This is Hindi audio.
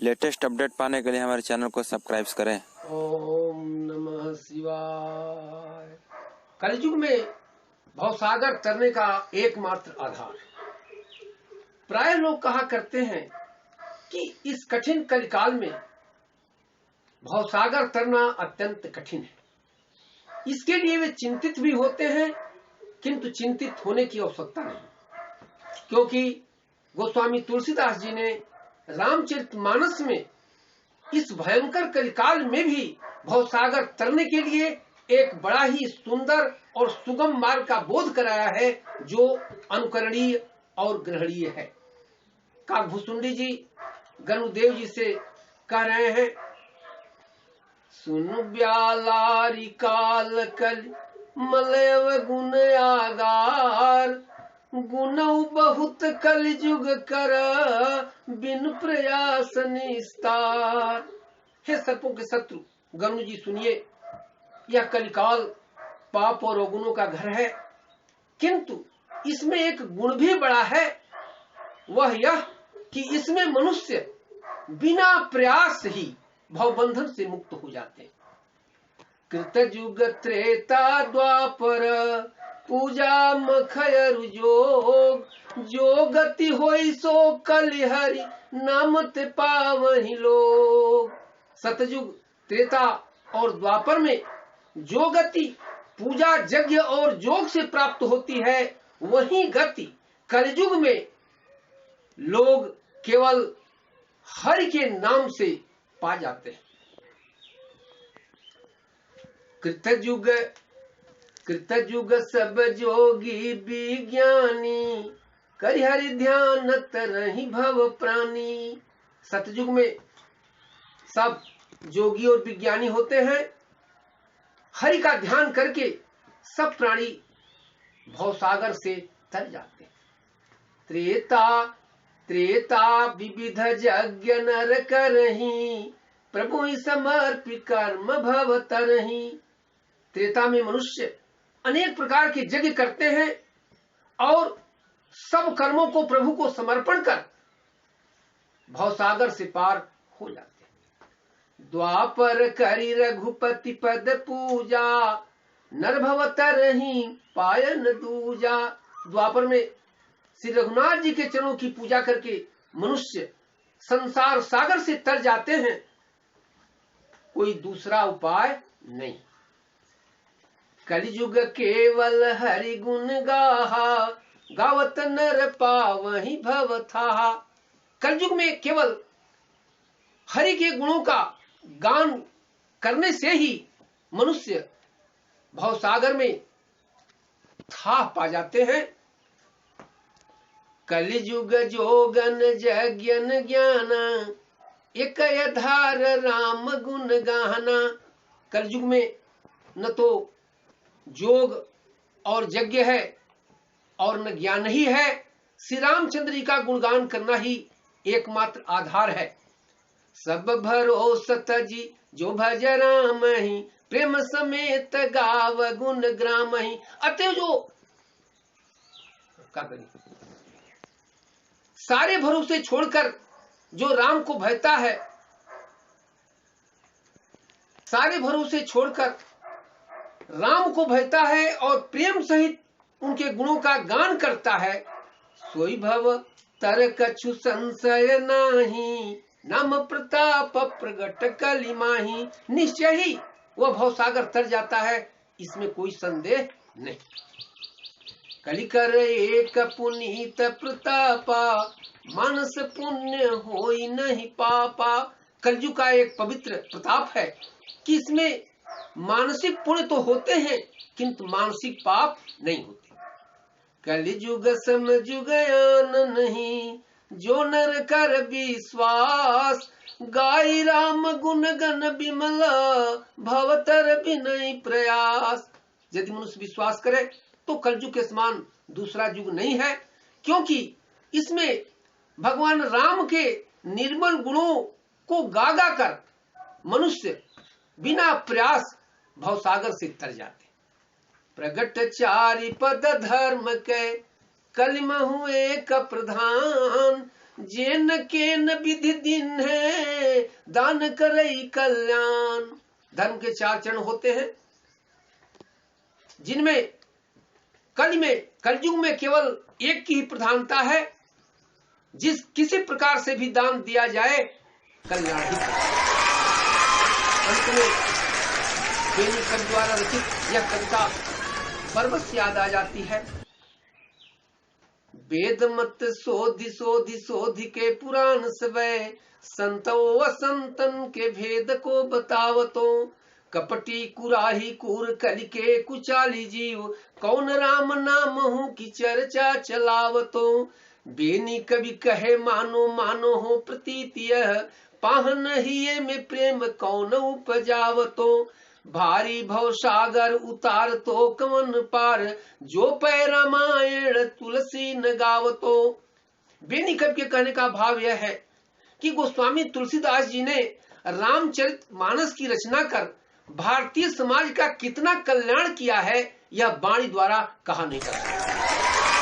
लेटेस्ट अपडेट पाने के लिए हमारे चैनल को सब्सक्राइब करें। ओम नमः शिवाय। कलयुग में भवसागर तरने का एकमात्र आधार। प्राय लोग कहा करते हैं कि इस कठिन कलिकाल में भवसागर तरना अत्यंत कठिन है। इसके लिए वे चिंतित भी होते हैं, किंतु चिंतित होने की आवश्यकता नहीं, क्योंकि गोस्वामी तुलसीदास जी ने रामचरितमानस में इस भयंकर कलिकाल में भी भवसागर तरने के लिए एक बड़ा ही सुंदर और सुगम मार्ग का बोध कराया है, जो अनुकरणीय और ग्रहणीय है। काकभूषुंडी जी गरुदेव जी से कह रहे हैं, सुन ब्यालारी काल कल मलयव गुण आगार, गुणौ बहुत कलयुग कर बिन प्रयास निस्तार। हे सर्पों के शत्रु गरुड़ जी सुनिए, यह कलिकाल पाप और अवगुणों का घर है, किंतु इसमें एक गुण भी बड़ा है। वह यह कि इसमें मनुष्य बिना प्रयास ही भवबंधन से मुक्त हो जाते हैं। कृतयुग त्रेता द्वापर पूजा मखयर जोग, जो गति होई सो कलिहरि नामत पावहि लोग। सतयुग त्रेता और द्वापर में जो गति पूजा यज्ञ और जोग से प्राप्त होती है, वही गति कलयुग में लोग केवल हरि के नाम से पा जाते हैं। कृतयुग सब जोगी विज्ञानी, करि हरि ध्यान तरहि भव प्राणी। सतयुग में सब जोगी और विज्ञानी होते हैं, हरि का ध्यान करके सब प्राणी भवसागर से तर जाते हैं। त्रेता विविध यज्ञ नर करहि, प्रभु समर्पि कर्म भव तरहि। त्रेता में मनुष्य अनेक प्रकार के यज्ञ करते हैं और सब कर्मों को प्रभु को समर्पण कर भवसागर से पार हो जाते हैं। द्वापर करि रघुपति पद पूजा, नर भव तरहि पायन दूजा। द्वापर में श्री रघुनाथ जी के चरणों की पूजा करके मनुष्य संसार सागर से तर जाते हैं, कोई दूसरा उपाय नहीं। कलियुग केवल हरि गुण गाहा, गावत नर पावहि भव थाहा। कलयुग में केवल हरि के गुणों का गान करने से ही मनुष्य भवसागर में था पा जाते हैं। कलियुग जोगन यज्ञन ज्ञाना, एक धार राम गुण गाहना। कलयुग में न तो जोग और यज्ञ है और न ज्ञान ही है, श्री रामचंद्र जी का गुणगान करना ही एकमात्र आधार है। सब भरोसा तजी जो भज राम ही, प्रेम समेत गाव गुण ग्राम ही। अतः जो क्या करें, सारे भरोसे छोड़कर जो राम को भजता है, सारे भरोसे छोड़कर राम को भजता है और प्रेम सहित उनके गुणों का गान करता है, सोई भव तर कछु संशय नाही, नाम प्रताप प्रगट कलि माही। निश्चय ही वह भवसागर तर जाता है, इसमें कोई संदेह नहीं। कलि कर एक पुनीत प्रतापा, मानस पुण्य होई नहीं पापा। कलयुग का एक पवित्र प्रताप है कि इसमें मानसिक पुण्य तो होते हैं, किंतु मानसिक पाप नहीं होते। कलियुग समझ ज्ञान नहीं, जो नर कर विश्वास, गाय राम गुण गण बिमला, भवतर विनय प्रयास। यदि मनुष्य विश्वास करे तो कलयुग के समान दूसरा युग नहीं है, क्योंकि इसमें भगवान राम के निर्मल गुणों को गा गा कर मनुष्य बिना प्रयास भवसागर से तर जाते। प्रगट चारि पद धर्म के, कलिमहु एक प्रधान, जेन के न विधि दिन है दान करई कल्याण। धर्म के 4 चरण होते हैं, जिनमें कलयुग में केवल एक की ही प्रधानता है, जिस किसी प्रकार से भी दान दिया जाए कल्याण ही। अंत में बेनी कवि द्वारा रचित यह कविता परवश याद आ जाती है। वेद मत सोधि सोधि सोधि के पुराण सवै, संतो असंतन के भेद को बतावतो। कपटी कुराही कूर कलिके कुचाली जीव, कौन राम नाम हूँ की चर्चा चलावतो। बेनी कवि कहे मानो मानो हो प्रतीति यह, पाहन हिये में प्रेम कौन उपजावतो। भारी भव सागर उतार तो कवन पार, जो पै रामायण तुलसी न गावतो। बेनी कवि के कहने का भाव यह है कि गोस्वामी तुलसीदास जी ने रामचरितमानस की रचना कर भारतीय समाज का कितना कल्याण किया है, यह वाणी द्वारा कहा नहीं जा सकता।